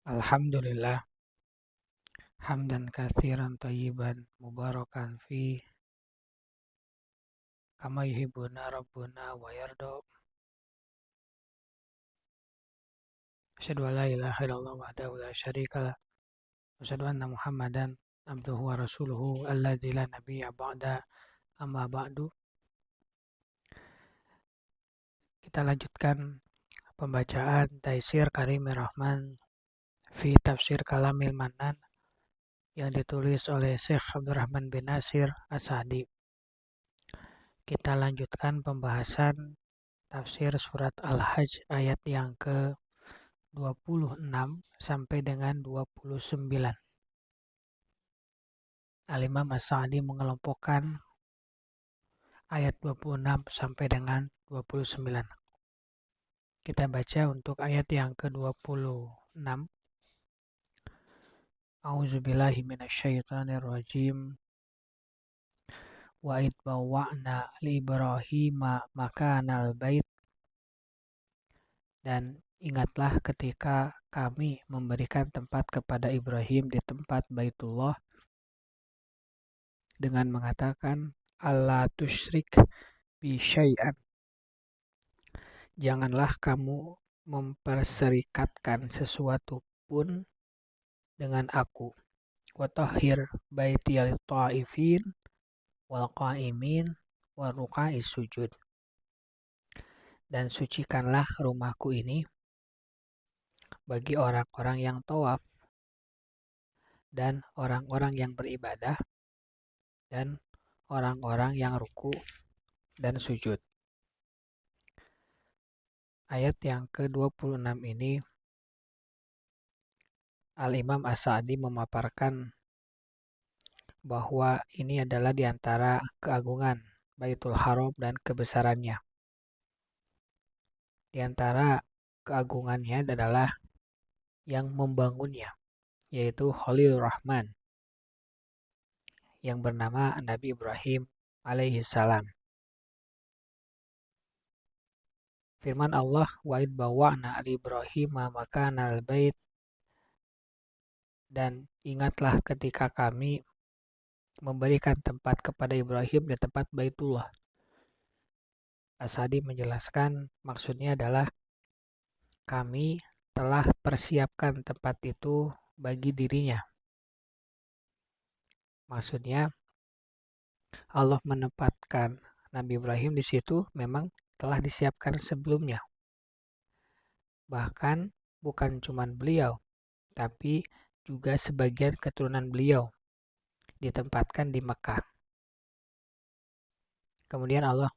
Alhamdulillah, hamdan katsiran thayyiban mubarakan fi kama yuhibbuna rabbuna wa yarda. Asyhadu an la ilaha illallah wahdahu la syarikalah wa asyhadu anna Muhammadan abduhu wa rasuluhu alladzi la nabiyya ba'da. Amma ba'du. Kita lanjutkan pembacaan Taisir Karimir Rahman fi Tafsir Kalamil Mannan yang ditulis oleh Syekh Abdurrahman bin Nasir As-Sa'di. Kita lanjutkan pembahasan tafsir surat Al-Hajj ayat yang ke-26 sampai dengan 29. Al-Imam As-Sa'di mengelompokkan ayat 26 sampai dengan 29. Kita baca untuk ayat yang ke-26. A'udzubillahi minasyaitonirrajim. Wa id bawwa'na li Ibrahima makanal bait. Dan ingatlah ketika kami memberikan tempat kepada Ibrahim di tempat Baitullah dengan mengatakan Allah tusyrik bi syai'an. Janganlah kamu memperserikatkan sesuatu pun dengan aku. Wa tahhir baitiyal ta'ifin wal qa'imin wa ruka'is sujud. Dan sucikanlah rumahku ini bagi orang-orang yang tawaf dan orang-orang yang beribadah dan orang-orang yang ruku dan sujud. Ayat yang ke-26 ini Al-Imam As-Sa'di memaparkan bahwa ini adalah di antara keagungan Baitul Haram dan kebesarannya. Di antara keagungannya adalah yang membangunnya, yaitu Khalilur Rahman yang bernama Nabi Ibrahim alaihi salam. Firman Allah, wa id bawwa'na li Ibrahim makanal bait. Dan ingatlah ketika kami memberikan tempat kepada Ibrahim di tempat Baitullah. As-Sa'di menjelaskan maksudnya adalah kami telah persiapkan tempat itu bagi dirinya. Maksudnya Allah menempatkan Nabi Ibrahim di situ memang telah disiapkan sebelumnya. Bahkan bukan cuma beliau, tapi juga sebagian keturunan beliau ditempatkan di Mekah. Kemudian Allah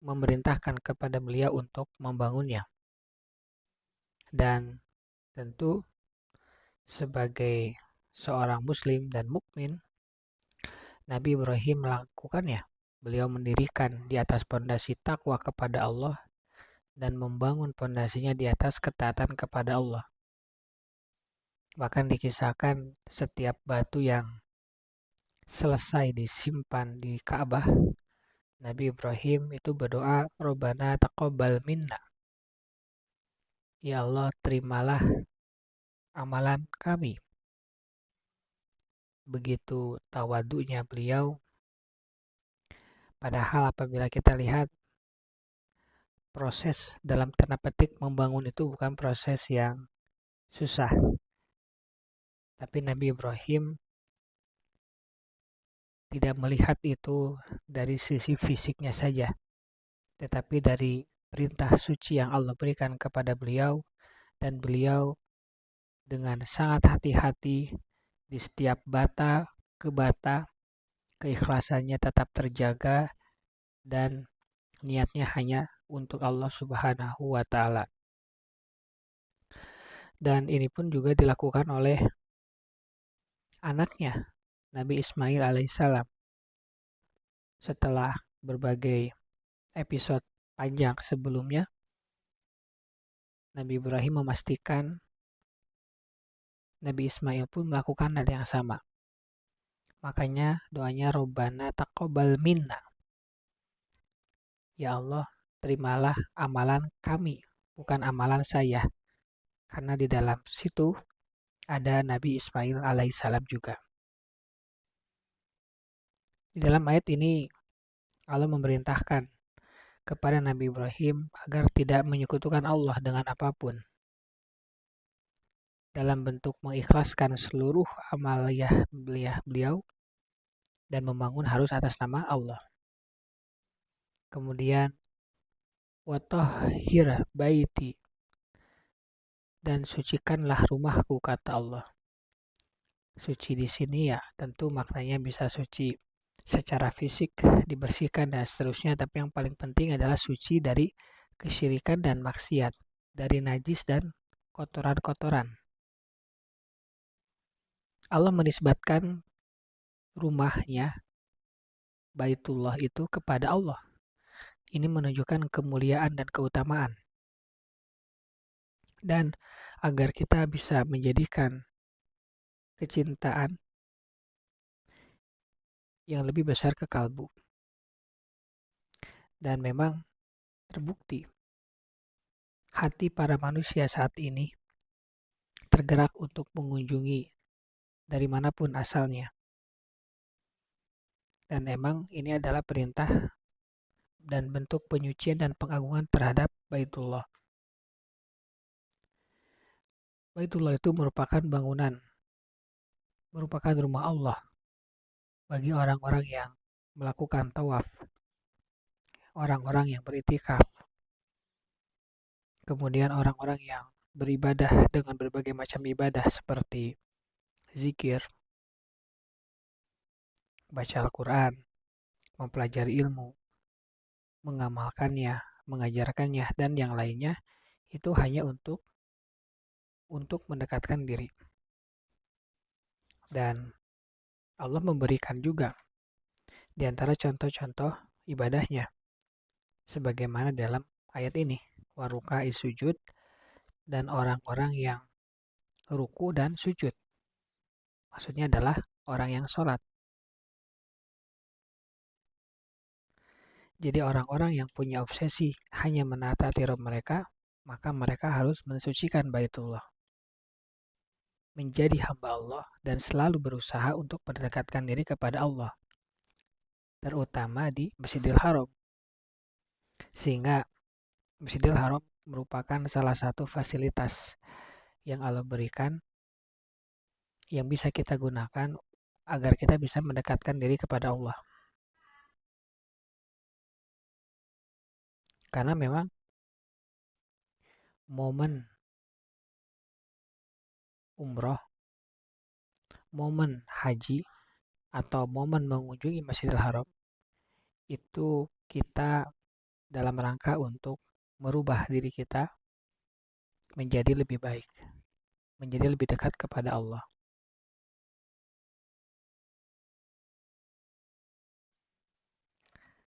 memerintahkan kepada beliau untuk membangunnya. Dan tentu sebagai seorang muslim dan mukmin, Nabi Ibrahim melakukannya. Beliau mendirikan di atas pondasi takwa kepada Allah dan membangun pondasinya di atas ketaatan kepada Allah. Bahkan dikisahkan setiap batu yang selesai disimpan di Ka'bah, Nabi Ibrahim itu berdoa, Rabbana taqabbal minna. Ya Allah, terimalah amalan kami. Begitu tawadunya beliau. Padahal apabila kita lihat proses dalam tanda petik membangun itu bukan proses yang susah. Tapi Nabi Ibrahim tidak melihat itu dari sisi fisiknya saja, tetapi dari perintah suci yang Allah berikan kepada beliau, dan beliau dengan sangat hati-hati di setiap bata ke bata, keikhlasannya tetap terjaga dan niatnya hanya untuk Allah Subhanahu wa Ta'ala. Dan ini pun juga dilakukan oleh anaknya, Nabi Ismail alaihissalam. Setelah berbagai episode panjang sebelumnya, Nabi Ibrahim memastikan Nabi Ismail pun melakukan hal yang sama. Makanya doanya Rabbana taqabbal minna. Ya Allah, terimalah amalan kami, bukan amalan saya. Karena di dalam situ ada Nabi Ismail alaihissalam juga. Di dalam ayat ini Allah memerintahkan kepada Nabi Ibrahim agar tidak menyekutukan Allah dengan apapun dalam bentuk mengikhlaskan seluruh amaliyah beliau dan membangun harus atas nama Allah. Kemudian watahhir baiti, dan sucikanlah rumahku, kata Allah. Suci di sini ya tentu maknanya bisa suci secara fisik, dibersihkan dan seterusnya, tapi yang paling penting adalah suci dari kesyirikan dan maksiat, dari najis dan kotoran-kotoran. Allah menisbatkan rumahnya Baitullah itu kepada Allah. Ini menunjukkan kemuliaan dan keutamaan. Dan agar kita bisa menjadikan kecintaan yang lebih besar ke kalbu. Dan memang terbukti hati para manusia saat ini tergerak untuk mengunjungi dari manapun asalnya. Dan memang ini adalah perintah dan bentuk penyucian dan pengagungan terhadap Baitullah. Baitullah itu merupakan bangunan, merupakan rumah Allah bagi orang-orang yang melakukan tawaf, orang-orang yang beriktikaf, kemudian orang-orang yang beribadah dengan berbagai macam ibadah seperti zikir, baca Al-Quran, mempelajari ilmu, mengamalkannya, mengajarkannya, dan yang lainnya, itu hanya untuk mendekatkan diri. Dan Allah memberikan juga di antara contoh-contoh ibadahnya, sebagaimana dalam ayat ini, waruka'i sujud, dan orang-orang yang ruku dan sujud. Maksudnya adalah orang yang sholat. Jadi orang-orang yang punya obsesi hanya menaati Rabb mereka, maka mereka harus mensucikan Baitullah, menjadi hamba Allah dan selalu berusaha untuk mendekatkan diri kepada Allah, terutama di Masjidil Haram. Sehingga Masjidil Haram merupakan salah satu fasilitas yang Allah berikan yang bisa kita gunakan agar kita bisa mendekatkan diri kepada Allah. Karena memang momen umroh, momen haji, atau momen mengunjungi Masjidil Haram itu kita dalam rangka untuk merubah diri kita menjadi lebih baik, menjadi lebih dekat kepada Allah.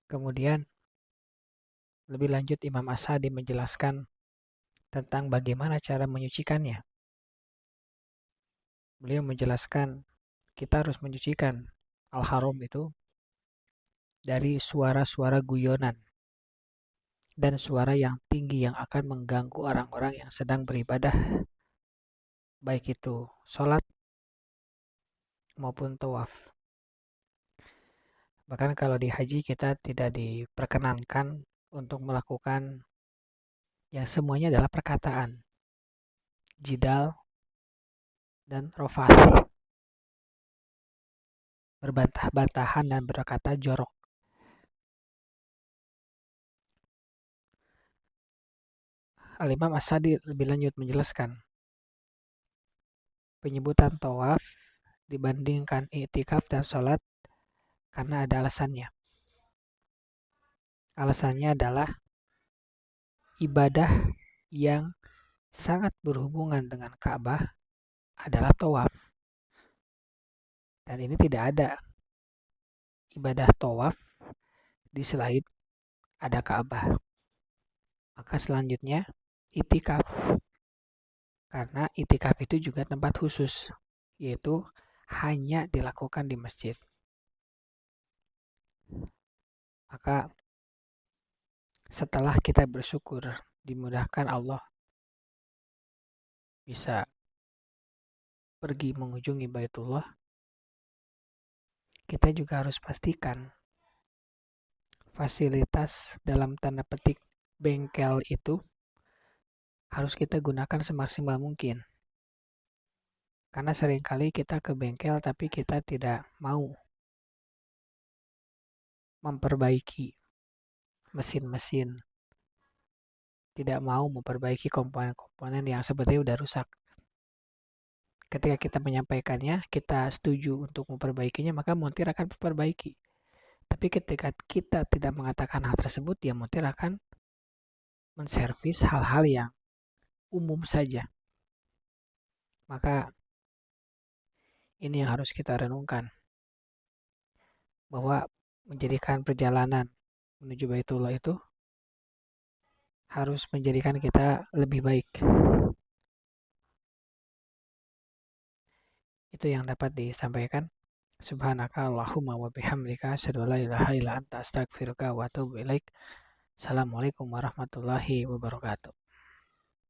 Kemudian lebih lanjut Imam As-Sadi menjelaskan tentang bagaimana cara menyucikannya. Beliau menjelaskan kita harus menyucikan Al-Haram itu dari suara-suara guyonan dan suara yang tinggi yang akan mengganggu orang-orang yang sedang beribadah, baik itu sholat maupun tawaf. Bahkan kalau di haji kita tidak diperkenankan untuk melakukan yang semuanya adalah perkataan, jidal dan rofath, berbantah-bantahan dan berkata jorok. Al-Imam As-Sadi lebih lanjut menjelaskan penyebutan tawaf dibandingkan i'tikaf dan sholat karena ada alasannya. Alasannya adalah ibadah yang sangat berhubungan dengan Ka'bah adalah tawaf. Dan ini tidak ada ibadah tawaf di selain ada Ka'bah. Maka selanjutnya i'tikaf. Karena i'tikaf itu juga tempat khusus, yaitu hanya dilakukan di masjid. Maka setelah kita bersyukur dimudahkan Allah bisa pergi mengunjungi Baitullah, kita juga harus pastikan fasilitas dalam tanda petik bengkel itu harus kita gunakan semaksimal mungkin. Karena seringkali kita ke bengkel tapi kita tidak mau memperbaiki mesin-mesin, tidak mau memperbaiki komponen-komponen yang sebetulnya udah rusak. Ketika kita menyampaikannya, kita setuju untuk memperbaikinya, maka montir akan memperbaiki. Tapi ketika kita tidak mengatakan hal tersebut, ya montir akan menservis hal-hal yang umum saja. Maka ini yang harus kita renungkan. Bahwa menjadikan perjalanan menuju Baitullah itu harus menjadikan kita lebih baik. Itu yang dapat disampaikan. Subhanaka Allahumma wa bihamdika asyhadu an la ilaha illa anta astaghfiruka wa atubu ilaik. Assalamualaikum warahmatullahi wabarakatuh.